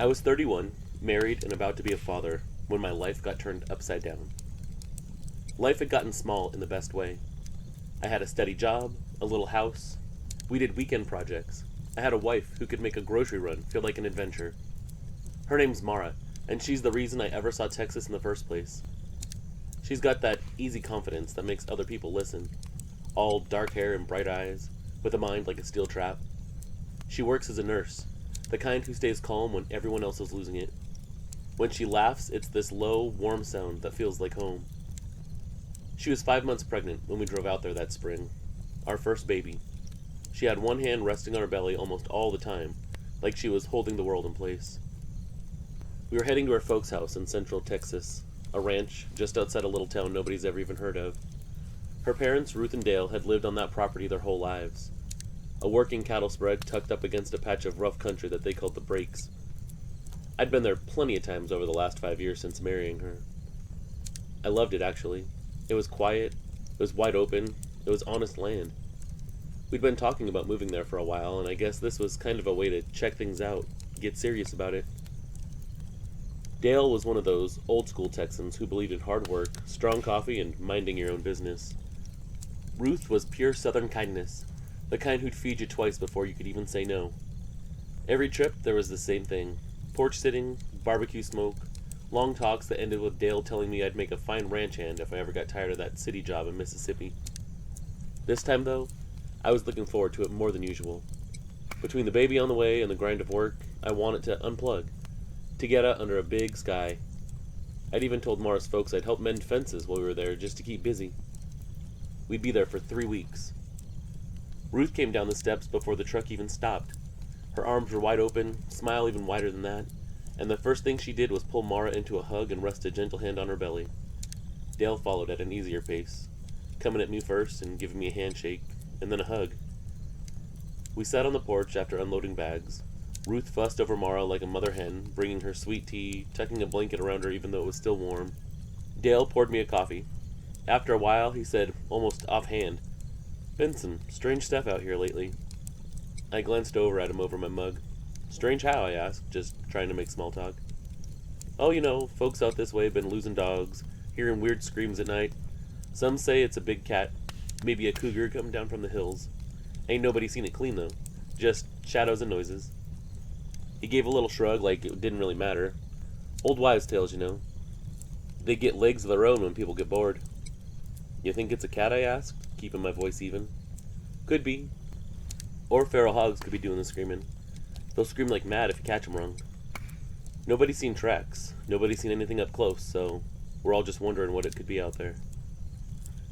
I was 31, married, and about to be a father when my life got turned upside down. Life had gotten small in the best way. I had a steady job, a little house. We did weekend projects. I had a wife who could make a grocery run feel like an adventure. Her name's Mara, and she's the reason I ever saw Texas in the first place. She's got that easy confidence that makes other people listen. All dark hair and bright eyes, with a mind like a steel trap. She works as a nurse, the kind who stays calm when everyone else is losing it. When she laughs, it's this low, warm sound that feels like home. She was 5 months pregnant when we drove out there that spring. Our first baby. She had one hand resting on her belly almost all the time, like she was holding the world in place. We were heading to her folks' house in central Texas, a ranch just outside a little town nobody's ever even heard of. Her parents, Ruth and Dale, had lived on that property their whole lives. A working cattle spread tucked up against a patch of rough country that they called the Breaks. I'd been there plenty of times over the last 5 years since marrying her. I loved it, actually. It was quiet, it was wide open, it was honest land. We'd been talking about moving there for a while, and I guess this was kind of a way to check things out, get serious about it. Dale was one of those old-school Texans who believed in hard work, strong coffee, and minding your own business. Ruth was pure southern kindness, the kind who'd feed you twice before you could even say no. Every trip, there was the same thing. Porch sitting, barbecue smoke, long talks that ended with Dale telling me I'd make a fine ranch hand if I ever got tired of that city job in Mississippi. This time, though, I was looking forward to it more than usual. Between the baby on the way and the grind of work, I wanted to unplug, to get out under a big sky. I'd even told Mara's folks I'd help mend fences while we were there just to keep busy. We'd be there for 3 weeks. Ruth came down the steps before the truck even stopped. Her arms were wide open, smile even wider than that, and the first thing she did was pull Mara into a hug and rest a gentle hand on her belly. Dale followed at an easier pace, coming at me first and giving me a handshake, and then a hug. We sat on the porch after unloading bags. Ruth fussed over Mara like a mother hen, bringing her sweet tea, tucking a blanket around her even though it was still warm. Dale poured me a coffee. After a while, he said, almost offhand, "Been some strange stuff out here lately." I glanced over at him over my mug. "Strange how?" I asked, just trying to make small talk. "Oh, you know, folks out this way been losing dogs, hearing weird screams at night. Some say it's a big cat, maybe a cougar coming down from the hills. Ain't nobody seen it clean, though. Just shadows and noises." He gave a little shrug like it didn't really matter. Old wives' tales, you know. They get legs of their own when people get bored. "You think it's a cat?" I asked, keeping my voice even. "Could be. Or feral hogs could be doing the screaming. They'll scream like mad if you catch them wrong. Nobody's seen tracks. Nobody's seen anything up close, so we're all just wondering what it could be out there.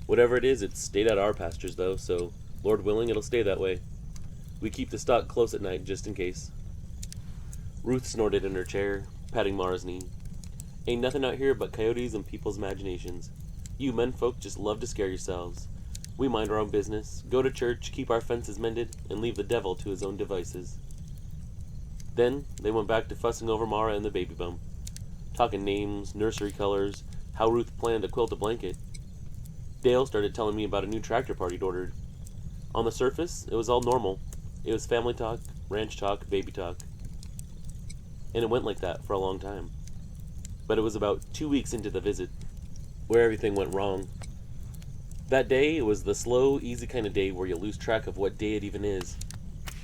Whatever it is, it's stayed at our pastures, though, so Lord willing, it'll stay that way. We keep the stock close at night, just in case." Ruth snorted in her chair, patting Mara's knee. "Ain't nothing out here but coyotes and people's imaginations. You menfolk just love to scare yourselves. We mind our own business, go to church, keep our fences mended, and leave the devil to his own devices." Then they went back to fussing over Mara and the baby bump, talking names, nursery colors, how Ruth planned to quilt a blanket. Dale started telling me about a new tractor part he'd ordered. On the surface, it was all normal. It was family talk, ranch talk, baby talk. And it went like that for a long time. But it was about 2 weeks into the visit where everything went wrong. That day, it was the slow, easy kind of day where you lose track of what day it even is.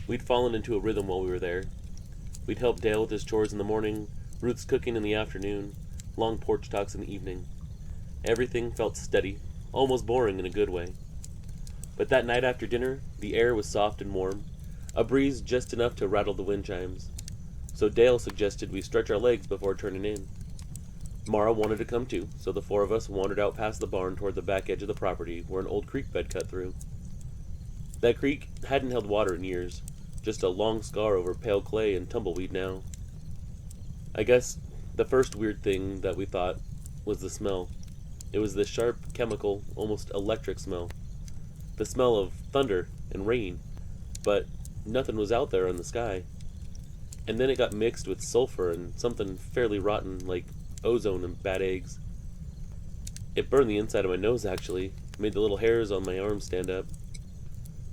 We'd fallen into a rhythm while we were there. We'd help Dale with his chores in the morning, Ruth's cooking in the afternoon, long porch talks in the evening. Everything felt steady, almost boring in a good way. But that night after dinner, the air was soft and warm, a breeze just enough to rattle the wind chimes. So Dale suggested we stretch our legs before turning in. Mara wanted to come too, so the 4 of us wandered out past the barn toward the back edge of the property where an old creek bed cut through. That creek hadn't held water in years, just a long scar over pale clay and tumbleweed now. I guess the first weird thing that we thought was the smell. It was this sharp, chemical, almost electric smell. The smell of thunder and rain, but nothing was out there in the sky. And then it got mixed with sulfur and something fairly rotten, like ozone and bad eggs. It burned the inside of my nose, actually, made the little hairs on my arms stand up.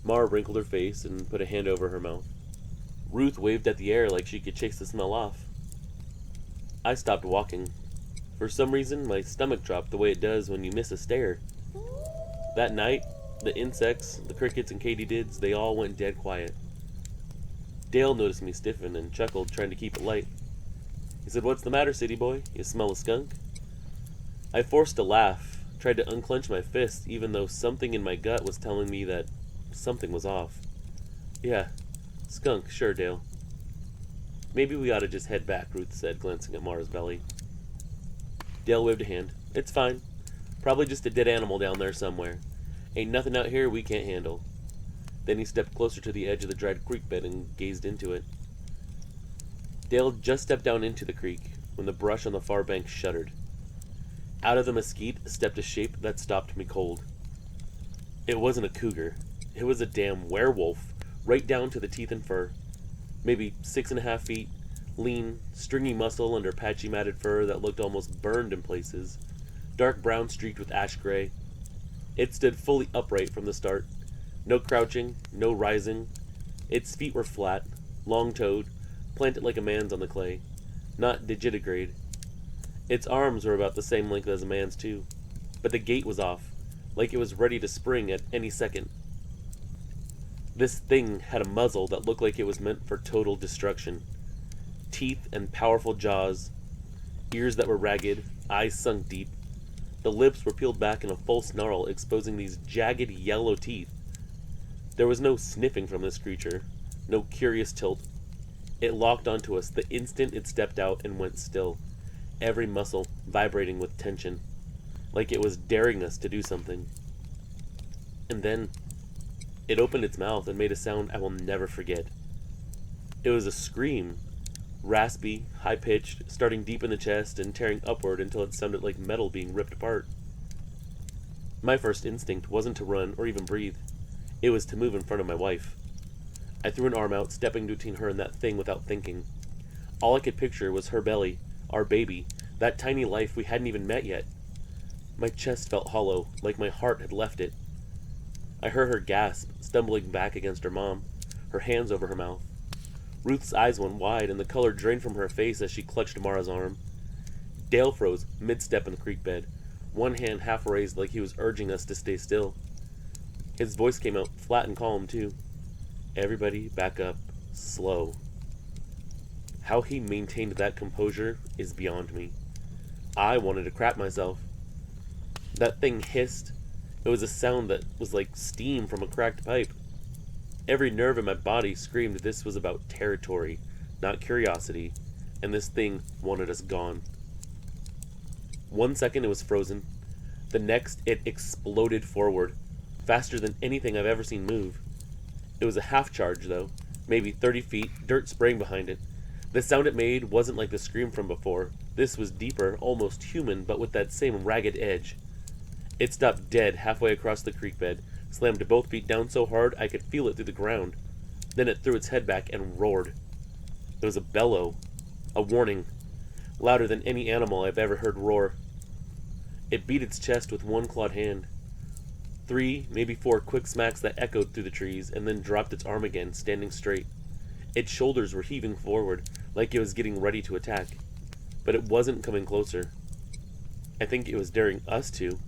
Mara wrinkled her face and put a hand over her mouth. Ruth waved at the air like she could chase the smell off. I stopped walking. For some reason, my stomach dropped the way it does when you miss a stare. That night, the insects, the crickets, and katydids, they all went dead quiet. Dale noticed me stiffen and chuckled, trying to keep it light. He said, "What's the matter, city boy? You smell a skunk?" I forced a laugh, tried to unclench my fist, even though something in my gut was telling me that something was off. "Yeah, skunk, sure, Dale." "Maybe we ought to just head back," Ruth said, glancing at Mara's belly. Dale waved a hand. "It's fine. Probably just a dead animal down there somewhere. Ain't nothing out here we can't handle." Then he stepped closer to the edge of the dried creek bed and gazed into it. Dale just stepped down into the creek when the brush on the far bank shuddered. Out of the mesquite stepped a shape that stopped me cold. It wasn't a cougar. It was a damn werewolf, right down to the teeth and fur. Maybe 6.5 feet, lean, stringy muscle under patchy matted fur that looked almost burned in places, dark brown streaked with ash gray. It stood fully upright from the start. No crouching, no rising. Its feet were flat, long-toed, planted like a man's on the clay, not digitigrade. Its arms were about the same length as a man's too, but the gait was off, like it was ready to spring at any second. This thing had a muzzle that looked like it was meant for total destruction. Teeth and powerful jaws, ears that were ragged, eyes sunk deep. The lips were peeled back in a full snarl, exposing these jagged yellow teeth. There was no sniffing from this creature, no curious tilt. It locked onto us the instant it stepped out and went still, every muscle vibrating with tension, like it was daring us to do something. And then it opened its mouth and made a sound I will never forget. It was a scream, raspy, high-pitched, starting deep in the chest and tearing upward until it sounded like metal being ripped apart. My first instinct wasn't to run or even breathe. It was to move in front of my wife. I threw an arm out, stepping between her and that thing without thinking. All I could picture was her belly, our baby, that tiny life we hadn't even met yet. My chest felt hollow, like my heart had left it. I heard her gasp, stumbling back against her mom, her hands over her mouth. Ruth's eyes went wide, and the color drained from her face as she clutched Mara's arm. Dale froze mid-step in the creek bed, one hand half raised like he was urging us to stay still. His voice came out flat and calm, too. "Everybody back up, slow." How he maintained that composure is beyond me. I wanted to crap myself. That thing hissed. It was a sound that was like steam from a cracked pipe. Every nerve in my body screamed this was about territory, not curiosity, and this thing wanted us gone. 1 second it was frozen. The next it exploded forward, faster than anything I've ever seen move. It was a half charge, though, maybe 30 feet, dirt spraying behind it. The sound it made wasn't like the scream from before. This was deeper, almost human, but with that same ragged edge. It stopped dead halfway across the creek bed, slammed both feet down so hard I could feel it through the ground. Then it threw its head back and roared. It was a bellow, a warning, louder than any animal I've ever heard roar. It beat its chest with one clawed hand. 3, maybe 4 quick smacks that echoed through the trees, and then dropped its arm again, standing straight. Its shoulders were heaving forward, like it was getting ready to attack. But it wasn't coming closer. I think it was daring us to.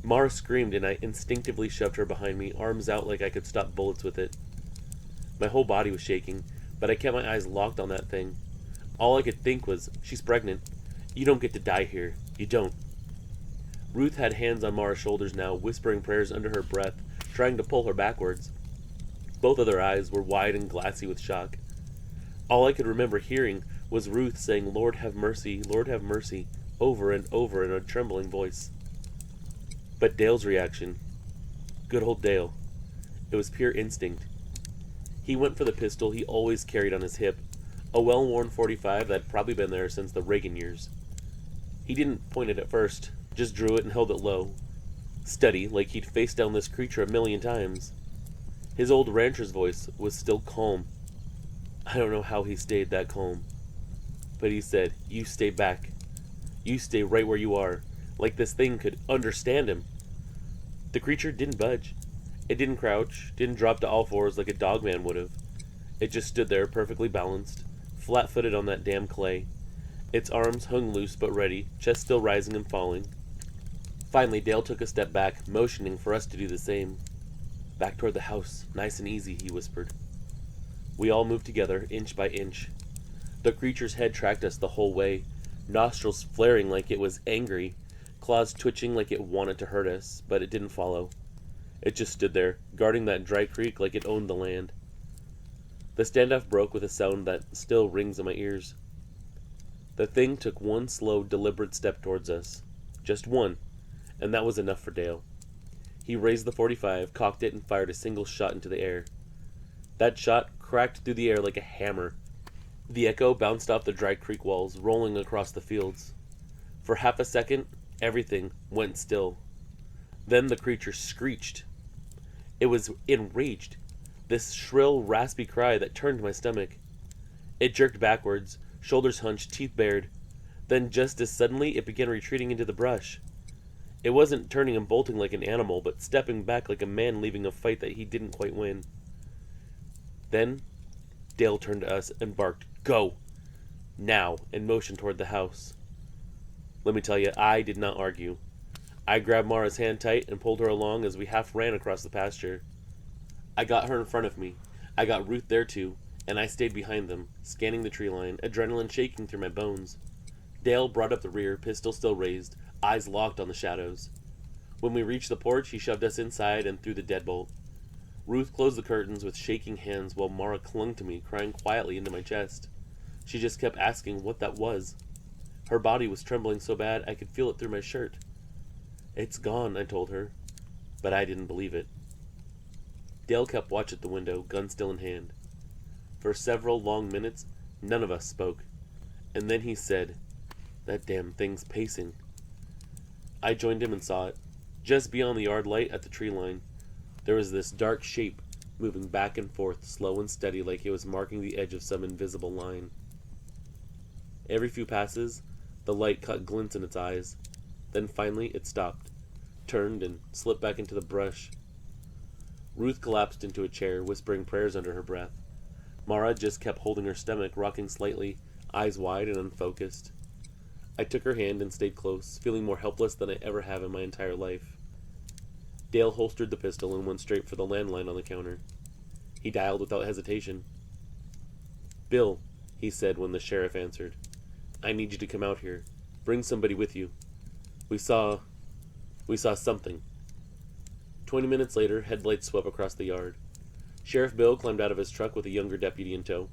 Mara screamed, and I instinctively shoved her behind me, arms out like I could stop bullets with it. My whole body was shaking, but I kept my eyes locked on that thing. All I could think was, she's pregnant. You don't get to die here. You don't. Ruth had hands on Mara's shoulders now, whispering prayers under her breath, trying to pull her backwards. Both of their eyes were wide and glassy with shock. All I could remember hearing was Ruth saying, Lord have mercy, over and over in a trembling voice. But Dale's reaction, good old Dale, it was pure instinct. He went for the pistol he always carried on his hip, a well-worn .45 that'd probably been there since the Reagan years. He didn't point it at first, just drew it and held it low, steady, like he'd faced down this creature a million times. His old rancher's voice was still calm. I don't know how he stayed that calm. But he said, you stay back. You stay right where you are, like this thing could understand him. The creature didn't budge. It didn't crouch, didn't drop to all fours like a dogman would have. It just stood there perfectly balanced, flat-footed on that damn clay, Its arms hung loose but ready, chest still rising and falling. Finally, Dale took a step back, motioning for us to do the same. "Back toward the house, nice and easy," he whispered. We all moved together, inch by inch. The creature's head tracked us the whole way, nostrils flaring like it was angry, claws twitching like it wanted to hurt us, but it didn't follow. It just stood there, guarding that dry creek like it owned the land. The standoff broke with a sound that still rings in my ears. The thing took one slow, deliberate step towards us. Just one, and that was enough for Dale. He raised the .45, cocked it, and fired a single shot into the air. That shot cracked through the air like a hammer. The echo bounced off the dry creek walls, rolling across the fields. For half a second, everything went still. Then the creature screeched. It was enraged, this shrill, raspy cry that turned my stomach. It jerked backwards, shoulders hunched, teeth bared. Then just as suddenly, it began retreating into the brush. It wasn't turning and bolting like an animal, but stepping back like a man leaving a fight that he didn't quite win. Then Dale turned to us and barked, "Go! Now!" and motioned toward the house. Let me tell you, I did not argue. I grabbed Mara's hand tight and pulled her along as we half ran across the pasture. I got her in front of me. I got Ruth there too, and I stayed behind them, scanning the tree line, adrenaline shaking through my bones. Dale brought up the rear, pistol still raised, eyes locked on the shadows. When we reached the porch, he shoved us inside and threw the deadbolt. Ruth closed the curtains with shaking hands while Mara clung to me, crying quietly into my chest. She just kept asking what that was. Her body was trembling so bad I could feel it through my shirt. "It's gone," I told her, but I didn't believe it. Dale kept watch at the window, gun still in hand. For several long minutes, none of us spoke, and then he said, "That damn thing's pacing." I joined him and saw it. Just beyond the yard light at the tree line, there was this dark shape moving back and forth, slow and steady, like it was marking the edge of some invisible line. Every few passes, the light caught glints in its eyes. Then finally it stopped, turned, and slipped back into the brush. Ruth collapsed into a chair, whispering prayers under her breath. Mara just kept holding her stomach, rocking slightly, eyes wide and unfocused. I took her hand and stayed close, feeling more helpless than I ever have in my entire life. Dale holstered the pistol and went straight for the landline on the counter. He dialed without hesitation. "Bill," he said when the sheriff answered, "I need you to come out here. Bring somebody with you. We saw something." 20 minutes later, headlights swept across the yard. Sheriff Bill climbed out of his truck with a younger deputy in tow.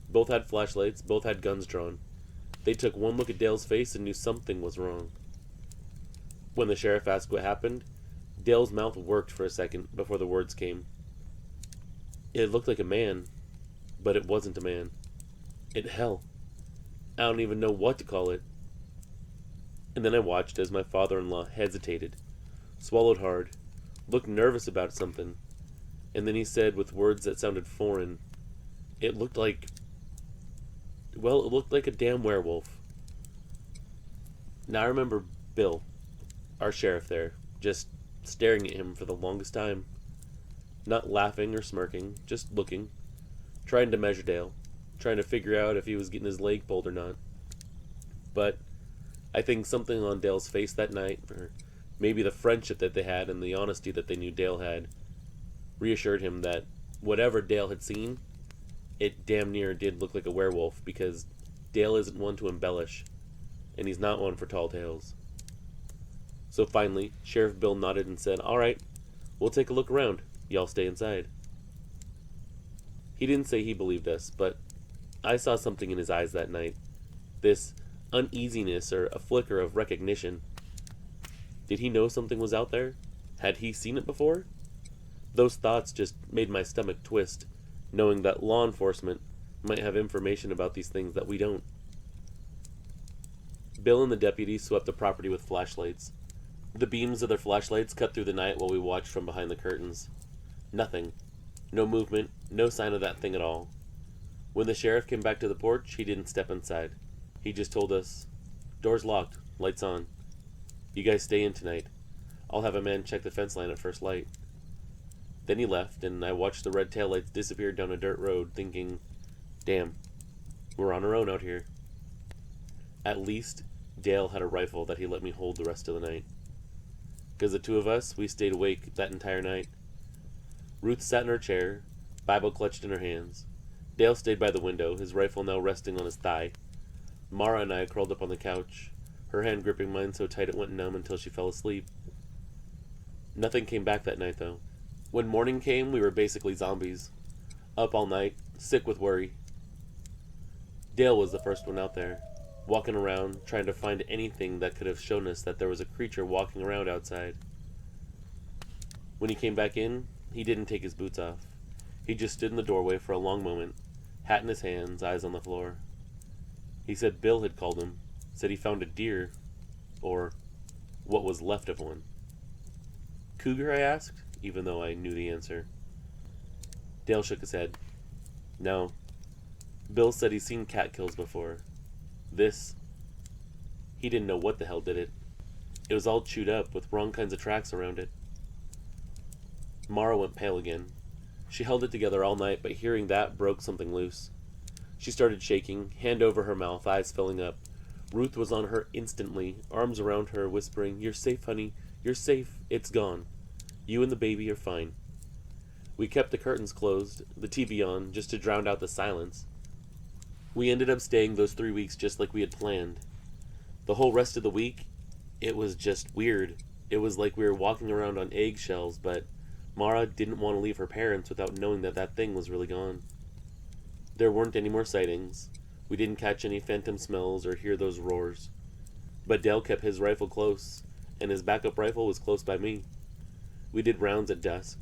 Both had flashlights, both had guns drawn. They took one look at Dale's face and knew something was wrong. When the sheriff asked what happened, Dale's mouth worked for a second before the words came. "It looked like a man, but it wasn't a man. Hell, I don't even know what to call it." And then I watched as my father-in-law hesitated, swallowed hard, looked nervous about something, and then he said with words that sounded foreign, it looked like a damn werewolf." Now I remember Bill, our sheriff there, just staring at him for the longest time. Not laughing or smirking, just looking, trying to measure Dale, trying to figure out if he was getting his leg pulled or not. But I think something on Dale's face that night, or maybe the friendship that they had and the honesty that they knew Dale had, reassured him that whatever Dale had seen, it damn near did look like a werewolf, because Dale isn't one to embellish, and he's not one for tall tales. So finally, Sheriff Bill nodded and said, "All right, we'll take a look around. Y'all stay inside." He didn't say he believed us, but I saw something in his eyes that night. This uneasiness, or a flicker of recognition. Did he know something was out there? Had he seen it before? Those thoughts just made my stomach twist, knowing that law enforcement might have information about these things that we don't. Bill and the deputy swept the property with flashlights. The beams of their flashlights cut through the night while we watched from behind the curtains. Nothing. No movement, no sign of that thing at all. When the sheriff came back to the porch, he didn't step inside. He just told us, "Door's locked, lights on. You guys stay in tonight. I'll have a man check the fence line at first light." Then he left, and I watched the red taillights disappear down a dirt road, thinking, damn, we're on our own out here. At least Dale had a rifle that he let me hold the rest of the night. Because the two of us, we stayed awake that entire night. Ruth sat in her chair, Bible clutched in her hands. Dale stayed by the window, his rifle now resting on his thigh. Mara and I curled up on the couch, her hand gripping mine so tight it went numb until she fell asleep. Nothing came back that night, though. When morning came, we were basically zombies. Up all night, sick with worry. Dale was the first one out there, walking around, trying to find anything that could have shown us that there was a creature walking around outside. When he came back in, he didn't take his boots off. He just stood in the doorway for a long moment, hat in his hands, eyes on the floor. He said Bill had called him, said he found a deer, or what was left of one. Cougar, I asked, even though I knew the answer. Dale shook his head. No. Bill said he's seen cat kills before. This, he didn't know what the hell did it. It was all chewed up with wrong kinds of tracks around it. Mara went pale again. She held it together all night, but hearing that broke something loose. She started shaking, hand over her mouth, eyes filling up. Ruth was on her instantly, arms around her, whispering, "You're safe, honey. You're safe. It's gone. You and the baby are fine." We kept the curtains closed, the TV on, just to drown out the silence. We ended up staying those 3 weeks just like we had planned. The whole rest of the week, it was just weird. It was like we were walking around on eggshells, but Mara didn't want to leave her parents without knowing that that thing was really gone. There weren't any more sightings. We didn't catch any phantom smells or hear those roars. But Dale kept his rifle close, and his backup rifle was close by me. We did rounds at dusk.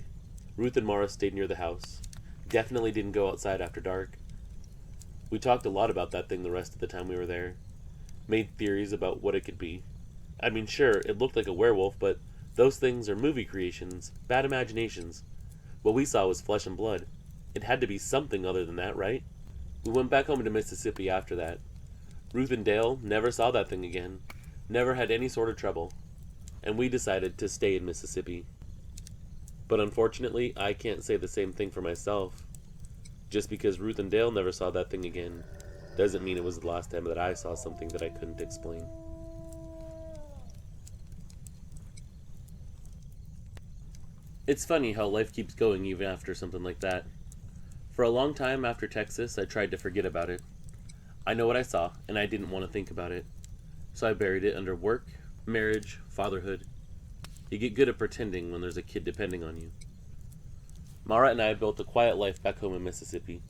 Ruth and Mara stayed near the house. Definitely didn't go outside after dark. We talked a lot about that thing the rest of the time we were there. Made theories about what it could be. I mean, sure, it looked like a werewolf, but those things are movie creations, bad imaginations. What we saw was flesh and blood. It had to be something other than that, right? We went back home to Mississippi after that. Ruth and Dale never saw that thing again. Never had any sort of trouble. And we decided to stay in Mississippi. But unfortunately, I can't say the same thing for myself. Just because Ruth and Dale never saw that thing again doesn't mean it was the last time that I saw something that I couldn't explain. It's funny how life keeps going even after something like that. For a long time after Texas, I tried to forget about it. I know what I saw, and I didn't want to think about it. So I buried it under work, marriage, fatherhood. You get good at pretending when there's a kid depending on you. Mara and I built a quiet life back home in Mississippi.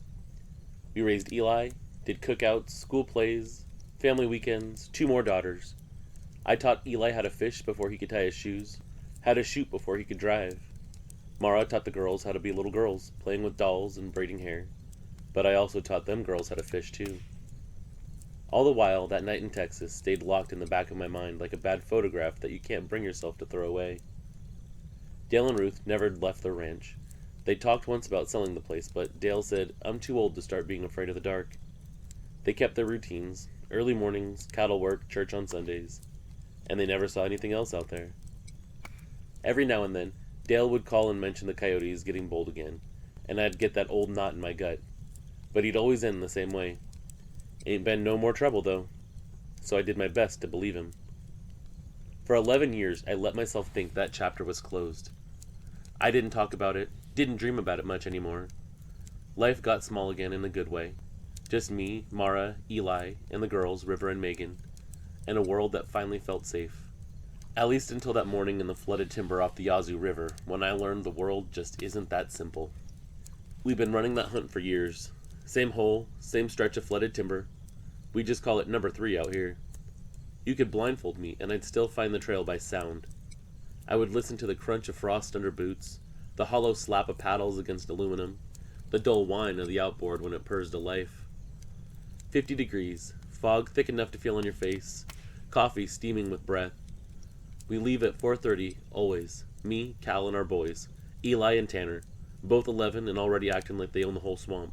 We raised Eli, did cookouts, school plays, family weekends, 2 more daughters. I taught Eli how to fish before he could tie his shoes, how to shoot before he could drive. Mara taught the girls how to be little girls, playing with dolls and braiding hair. But I also taught them girls how to fish too. All the while, that night in Texas stayed locked in the back of my mind like a bad photograph that you can't bring yourself to throw away. Dale and Ruth never left their ranch. They talked once about selling the place, but Dale said, "I'm too old to start being afraid of the dark." They kept their routines, early mornings, cattle work, church on Sundays, and they never saw anything else out there. Every now and then, Dale would call and mention the coyotes getting bold again, and I'd get that old knot in my gut. But he'd always end the same way. "Ain't been no more trouble, though." So I did my best to believe him. For 11 years, I let myself think that chapter was closed. I didn't talk about it, didn't dream about it much anymore. Life got small again in a good way. Just me, Mara, Eli, and the girls, River and Megan, and a world that finally felt safe. At least until that morning in the flooded timber off the Yazoo River, when I learned the world just isn't that simple. We've been running that hunt for years. Same hole, same stretch of flooded timber. We just call it number 3 out here. You could blindfold me, and I'd still find the trail by sound. I would listen to the crunch of frost under boots, the hollow slap of paddles against aluminum, the dull whine of the outboard when it purrs to life. 50 degrees, fog thick enough to feel on your face, coffee steaming with breath. We leave at 4:30, always. Me, Cal, and our boys. Eli and Tanner, both 11 and already acting like they own the whole swamp.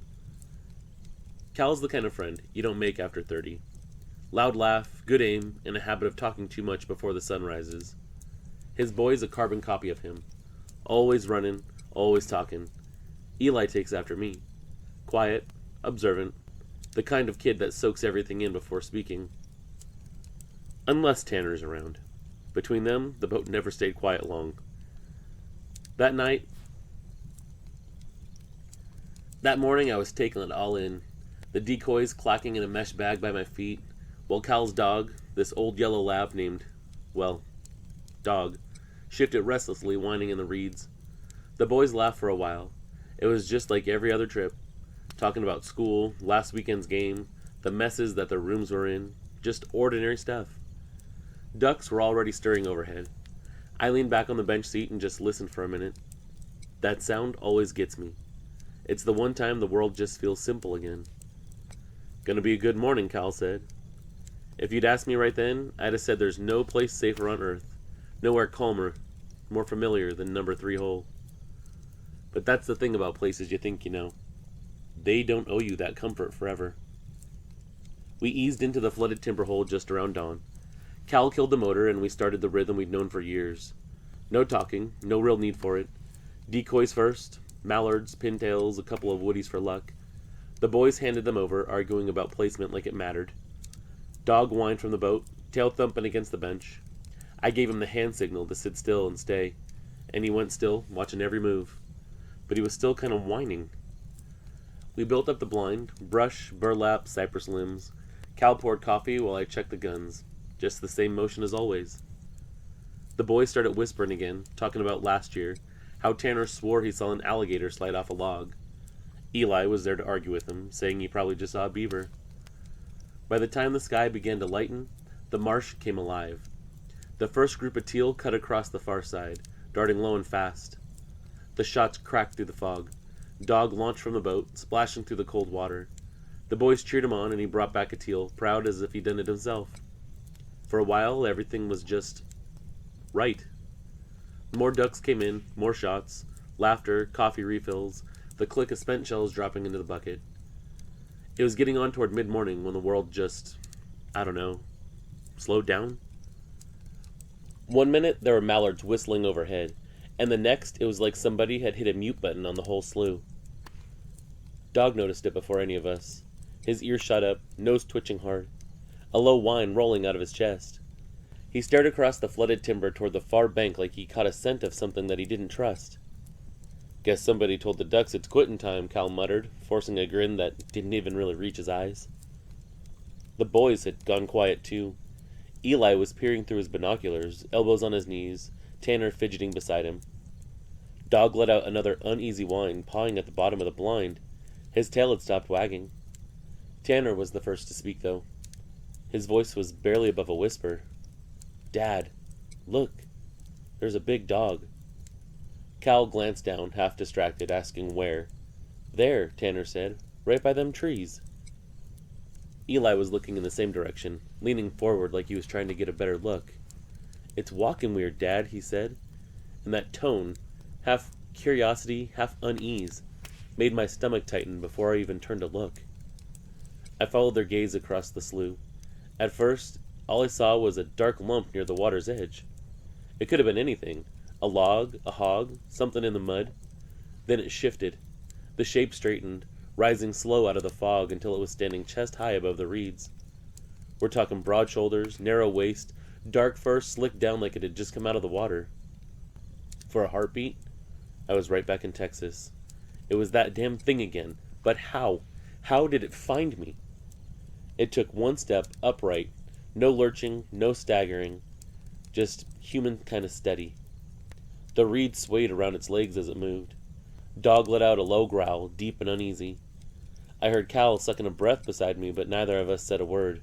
Cal's the kind of friend you don't make after 30. Loud laugh, good aim, and a habit of talking too much before the sun rises. His boy's a carbon copy of him. Always running, always talking. Eli takes after me. Quiet, observant, the kind of kid that soaks everything in before speaking. Unless Tanner's around. Between them, the boat never stayed quiet long. That morning, I was taking it all in. The decoys clacking in a mesh bag by my feet, while Cal's dog, this old yellow lab named, well, Dog, shifted restlessly, whining in the reeds. The boys laughed for a while. It was just like every other trip, talking about school, last weekend's game, the messes that their rooms were in, just ordinary stuff. Ducks were already stirring overhead. I leaned back on the bench seat and just listened for a minute. That sound always gets me. It's the one time the world just feels simple again. "Gonna be a good morning," Cal said. If you'd asked me right then, I'd have said there's no place safer on Earth, nowhere calmer, more familiar than number 3 hole. But that's the thing about places you think you know. They don't owe you that comfort forever. We eased into the flooded timber hole just around dawn. Cal killed the motor and we started the rhythm we'd known for years. No talking, no real need for it. Decoys first, mallards, pintails, a couple of woodies for luck. The boys handed them over, arguing about placement like it mattered. Dog whined from the boat, tail thumping against the bench. I gave him the hand signal to sit still and stay, and he went still, watching every move. But he was still kind of whining. We built up the blind, brush, burlap, cypress limbs. Cal poured coffee while I checked the guns. Just the same motion as always. The boys started whispering again, talking about last year, how Tanner swore he saw an alligator slide off a log. Eli was there to argue with him, saying he probably just saw a beaver. By the time the sky began to lighten, the marsh came alive. The first group of teal cut across the far side, darting low and fast. The shots cracked through the fog. Dog launched from the boat, splashing through the cold water. The boys cheered him on and he brought back a teal, proud as if he'd done it himself. For a while, everything was just right. More ducks came in, more shots, laughter, coffee refills, the click of spent shells dropping into the bucket. It was getting on toward mid-morning when the world just, slowed down. One minute there were mallards whistling overhead, and the next it was like somebody had hit a mute button on the whole slew. Dog noticed it before any of us. His ears shot up, nose twitching hard, a low whine rolling out of his chest. He stared across the flooded timber toward the far bank like he caught a scent of something that he didn't trust. "Guess somebody told the ducks it's quitting time," Cal muttered, forcing a grin that didn't even really reach his eyes. The boys had gone quiet too. Eli was peering through his binoculars, elbows on his knees, Tanner fidgeting beside him. Dog let out another uneasy whine, pawing at the bottom of the blind. His tail had stopped wagging. Tanner was the first to speak, though. His voice was barely above a whisper. "Dad, look, there's a big dog." Cal glanced down, half distracted, asking where. "There," Tanner said, "right by them trees." Eli was looking in the same direction, leaning forward like he was trying to get a better look. "It's walking weird, Dad," he said, and that tone, half curiosity, half unease, made my stomach tighten before I even turned to look. I followed their gaze across the slough. At first, all I saw was a dark lump near the water's edge. It could have been anything. A log, a hog, something in the mud. Then it shifted. The shape straightened, rising slow out of the fog until it was standing chest high above the reeds. We're talking broad shoulders, narrow waist, dark fur slicked down like it had just come out of the water. For a heartbeat, I was right back in Texas. It was that damn thing again. But how? How did it find me? It took one step upright, no lurching, no staggering, just human kind of steady. The reed swayed around its legs as it moved. Dog let out a low growl, deep and uneasy. I heard Cal sucking a breath beside me, but neither of us said a word.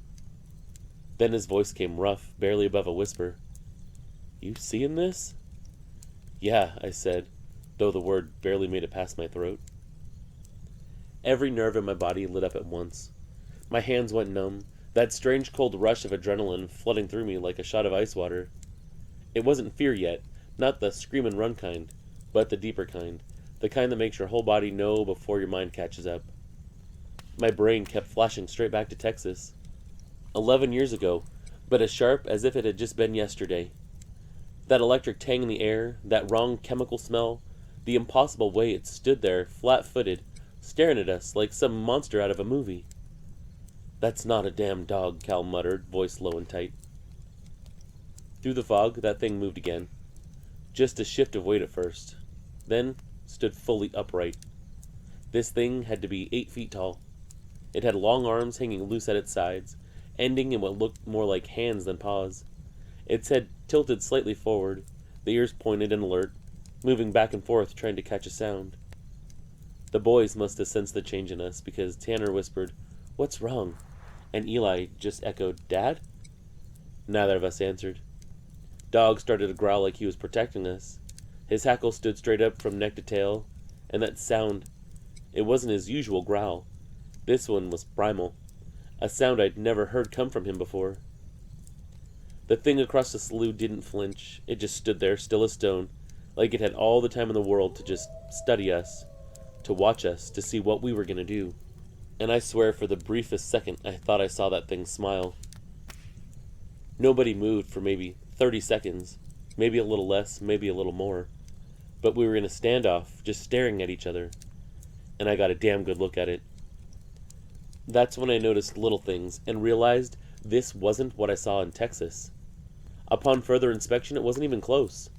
Then his voice came rough, barely above a whisper. "You seeing this?" "Yeah," I said, though the word barely made it past my throat. Every nerve in my body lit up at once. My hands went numb, that strange cold rush of adrenaline flooding through me like a shot of ice water. It wasn't fear yet, not the scream and run kind, but the deeper kind, the kind that makes your whole body know before your mind catches up. My brain kept flashing straight back to Texas. 11 years ago, but as sharp as if it had just been yesterday. That electric tang in the air, that wrong chemical smell, the impossible way it stood there, flat-footed, staring at us like some monster out of a movie. "That's not a damn dog," Cal muttered, voice low and tight. Through the fog, that thing moved again. Just a shift of weight at first. Then stood fully upright. This thing had to be 8 feet tall. It had long arms hanging loose at its sides, ending in what looked more like hands than paws. Its head tilted slightly forward, the ears pointed and alert, moving back and forth trying to catch a sound. The boys must have sensed the change in us, because Tanner whispered, "What's wrong?" And Eli just echoed, "Dad?" Neither of us answered. Dog started to growl like he was protecting us. His hackle stood straight up from neck to tail, and that sound, it wasn't his usual growl. This one was primal, a sound I'd never heard come from him before. The thing across the slough didn't flinch. It just stood there, still as stone, like it had all the time in the world to just study us, to watch us, to see what we were going to do. And I swear for the briefest second I thought I saw that thing smile. Nobody moved for maybe 30 seconds, maybe a little less, maybe a little more. But we were in a standoff, just staring at each other. And I got a damn good look at it. That's when I noticed little things and realized this wasn't what I saw in Texas. Upon further inspection, it wasn't even close.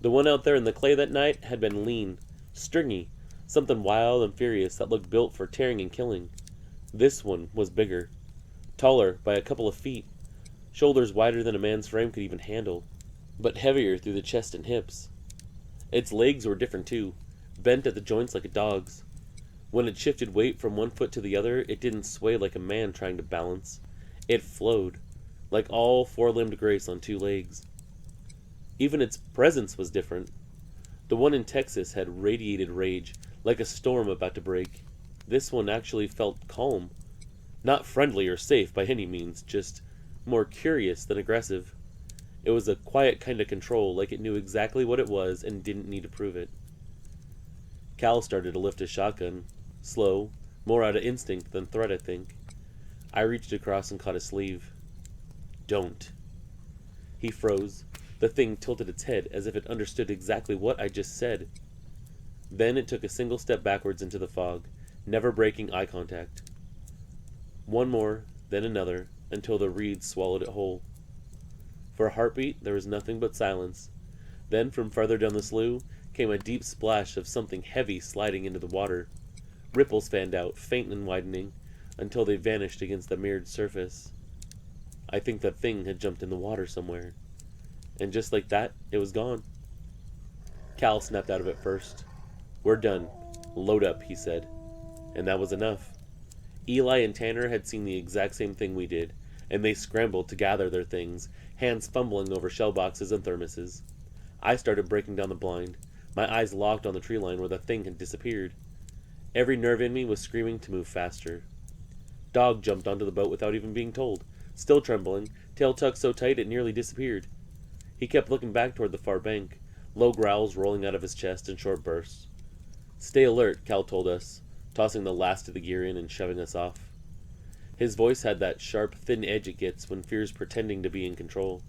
The one out there in the clay that night had been lean, stringy, something wild and furious that looked built for tearing and killing. This one was bigger, taller by a couple of feet, shoulders wider than a man's frame could even handle, but heavier through the chest and hips. Its legs were different too, bent at the joints like a dog's. When it shifted weight from one foot to the other, it didn't sway like a man trying to balance. It flowed, like all four-limbed grace on 2 legs. Even its presence was different. The one in Texas had radiated rage, like a storm about to break. This one actually felt calm. Not friendly or safe by any means, just more curious than aggressive. It was a quiet kind of control, like it knew exactly what it was and didn't need to prove it. Cal started to lift his shotgun. Slow, more out of instinct than threat, I think. I reached across and caught his sleeve. "Don't." He froze. The thing tilted its head as if it understood exactly what I just said. Then it took a single step backwards into the fog, never breaking eye contact. One more, then another, until the reeds swallowed it whole. For a heartbeat, there was nothing but silence. Then, from farther down the slough, came a deep splash of something heavy sliding into the water. Ripples fanned out, faint and widening, until they vanished against the mirrored surface. I think that thing had jumped in the water somewhere. And just like that, it was gone. Cal snapped out of it first. "We're done. Load up," he said. And that was enough. Eli and Tanner had seen the exact same thing we did, and they scrambled to gather their things, hands fumbling over shell boxes and thermoses. I started breaking down the blind, my eyes locked on the tree line where the thing had disappeared. Every nerve in me was screaming to move faster. Dog jumped onto the boat without even being told, still trembling, tail tucked so tight it nearly disappeared. He kept looking back toward the far bank, low growls rolling out of his chest in short bursts. "Stay alert," Cal told us, tossing the last of the gear in and shoving us off. His voice had that sharp, thin edge it gets when fear's pretending to be in control.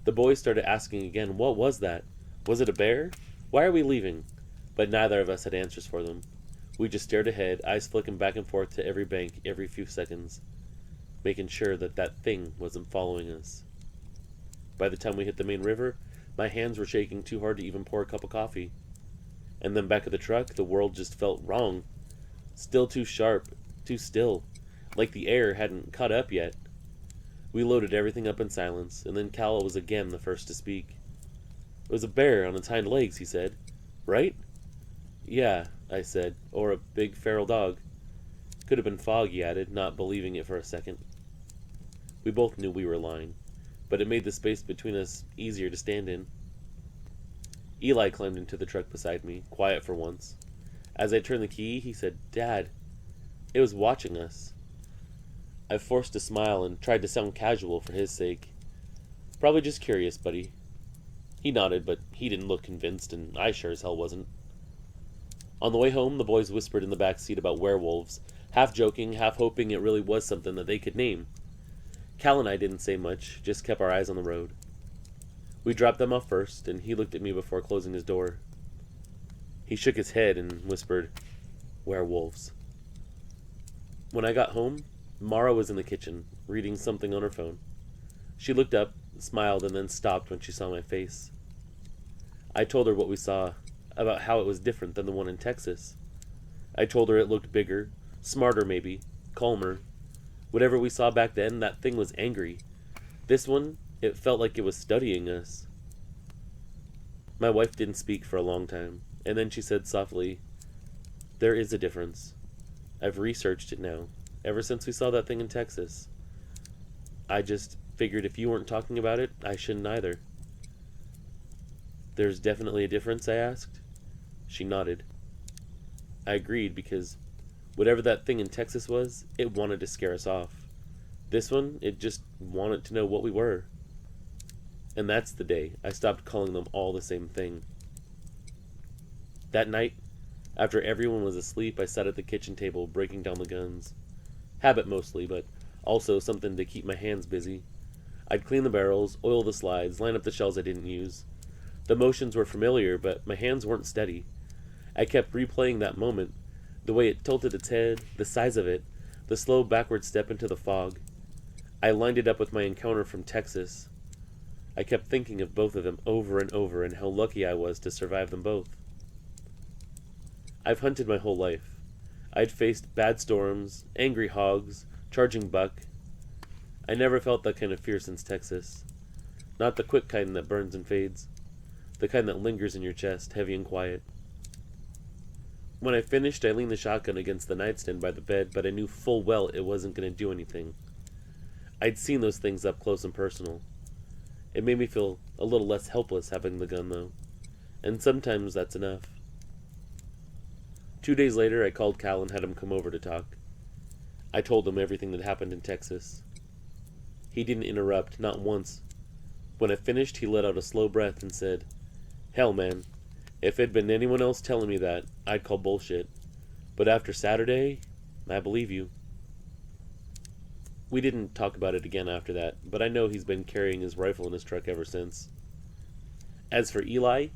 The boys started asking again, what was that? Was it a bear? Why are we leaving? But neither of us had answers for them. We just stared ahead, eyes flicking back and forth to every bank every few seconds, making sure that that thing wasn't following us. By the time we hit the main river, my hands were shaking too hard to even pour a cup of coffee. And then back at the truck, the world just felt wrong. Still too sharp, too still, like the air hadn't caught up yet. We loaded everything up in silence, and then Cal was again the first to speak. "It was a bear on its hind legs," he said. "Right?" "Yeah," I said, "or a big feral dog. Could have been fog," he added, not believing it for a second. We both knew we were lying, but it made the space between us easier to stand in. Eli climbed into the truck beside me, quiet for once. As I turned the key, he said, "Dad." It was watching us. I forced a smile and tried to sound casual for his sake. "Probably just curious, buddy." He nodded, but he didn't look convinced, and I sure as hell wasn't. On the way home, the boys whispered in the back seat about werewolves, half joking, half hoping it really was something that they could name. Cal and I didn't say much, just kept our eyes on the road. We dropped them off first, and he looked at me before closing his door. He shook his head and whispered, "Werewolves." When I got home, Mara was in the kitchen, reading something on her phone. She looked up, smiled and then stopped when she saw my face. I told her what we saw, about how it was different than the one in Texas. I told her it looked bigger, smarter maybe, calmer. Whatever we saw back then, that thing was angry. This one, it felt like it was studying us. My wife didn't speak for a long time, and then she said softly, "There is a difference. I've researched it now, ever since we saw that thing in Texas. I just figured if you weren't talking about it, I shouldn't either." "There's definitely a difference?" I asked. She nodded. I agreed because whatever that thing in Texas was, it wanted to scare us off. This one, it just wanted to know what we were. And that's the day I stopped calling them all the same thing. That night, after everyone was asleep, I sat at the kitchen table breaking down the guns. Habit mostly, but also something to keep my hands busy. I'd clean the barrels, oil the slides, line up the shells I didn't use. The motions were familiar, but my hands weren't steady. I kept replaying that moment, the way it tilted its head, the size of it, the slow backward step into the fog. I lined it up with my encounter from Texas. I kept thinking of both of them over and over and how lucky I was to survive them both. I've hunted my whole life. I'd faced bad storms, angry hogs, charging buck. I never felt that kind of fear since Texas. Not the quick kind that burns and fades. The kind that lingers in your chest, heavy and quiet. When I finished, I leaned the shotgun against the nightstand by the bed, but I knew full well it wasn't going to do anything. I'd seen those things up close and personal. It made me feel a little less helpless having the gun, though. And sometimes that's enough. 2 days later, I called Cal and had him come over to talk. I told him everything that happened in Texas. He didn't interrupt, not once. When I finished, he let out a slow breath and said, "Hell, man, if it'd been anyone else telling me that, I'd call bullshit. But after Saturday, I believe you." We didn't talk about it again after that, but I know he's been carrying his rifle in his truck ever since. As for Eli,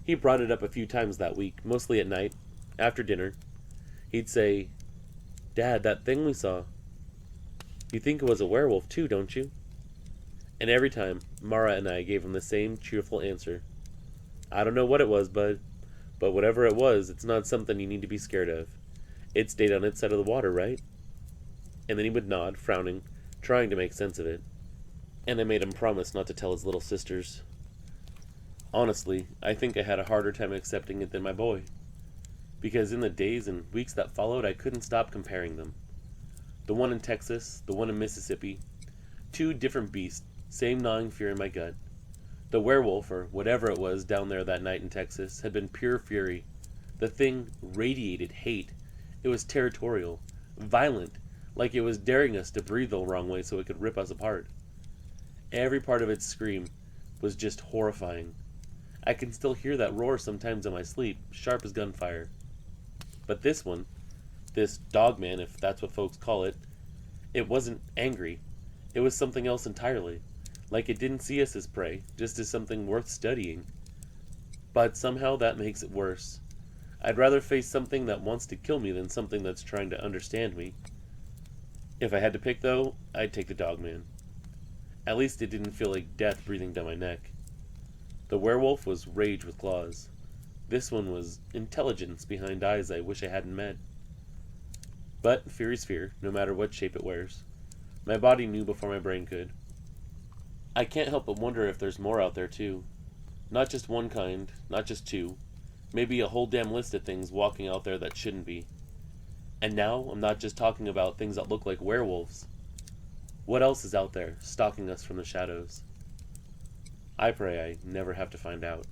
he brought it up a few times that week, mostly at night, after dinner. He'd say, "Dad, that thing we saw. You think it was a werewolf too, don't you?" And every time, Mara and I gave him the same cheerful answer. "I don't know what it was, bud, but whatever it was, it's not something you need to be scared of. It stayed on its side of the water, right?" And then he would nod, frowning, trying to make sense of it. And I made him promise not to tell his little sisters. Honestly, I think I had a harder time accepting it than my boy. Because in the days and weeks that followed, I couldn't stop comparing them. The one in Texas, the one in Mississippi. 2 different beasts, same gnawing fear in my gut. The werewolf, or whatever it was down there that night in Texas, had been pure fury. The thing radiated hate. It was territorial, violent, like it was daring us to breathe the wrong way so it could rip us apart. Every part of its scream was just horrifying. I can still hear that roar sometimes in my sleep, sharp as gunfire. But this one, this Dogman, if that's what folks call it, it wasn't angry. It was something else entirely. Like it didn't see us as prey, just as something worth studying. But somehow that makes it worse. I'd rather face something that wants to kill me than something that's trying to understand me. If I had to pick, though, I'd take the Dogman. At least it didn't feel like death breathing down my neck. The werewolf was rage with claws. This one was intelligence behind eyes I wish I hadn't met. But fear is fear, no matter what shape it wears. My body knew before my brain could. I can't help but wonder if there's more out there, too. Not just one kind, not just 2. Maybe a whole damn list of things walking out there that shouldn't be. And now, I'm not just talking about things that look like werewolves. What else is out there, stalking us from the shadows? I pray I never have to find out.